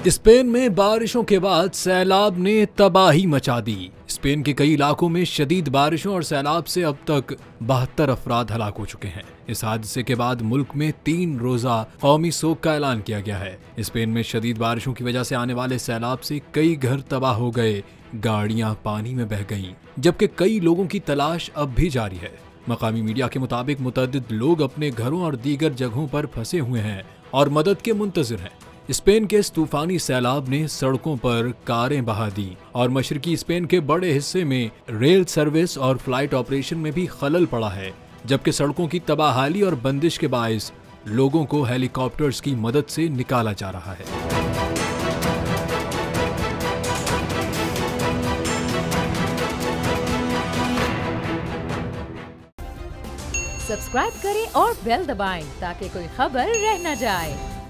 Spain में बारिशों के बाद सैलाब ने तबाही मचा दी। स्पेन के कई इलाकों में शदीद बारिशों और सैलाब से अब तक 72 अफराद हलाक हो चुके हैं। इस हादसे के बाद मुल्क में 3 रोजा कौमी सोग का ऐलान किया गया है। स्पेन में शदीद बारिशों की वजह से आने वाले सैलाब से कई घर तबाह हो गए, गाड़ियां पानी में बह गईं, जबकि कई लोगों की तलाश अब भी जारी है। मकामी मीडिया के मुताबिक मुतअद्दिद लोग अपने घरों और दीगर जगहों पर फंसे हुए हैं और मदद के मुंतजिर हैं। स्पेन के इस तूफानी सैलाब ने सड़कों पर कारें बहा दी और मशरकी स्पेन के बड़े हिस्से में रेल सर्विस और फ्लाइट ऑपरेशन में भी खलल पड़ा है, जबकि सड़कों की तबाहाली और बंदिश के बायस लोगों को हेलीकॉप्टर्स की मदद से निकाला जा रहा है। सब्सक्राइब करें और बेल दबाएं ताकि कोई खबर रह न जाए।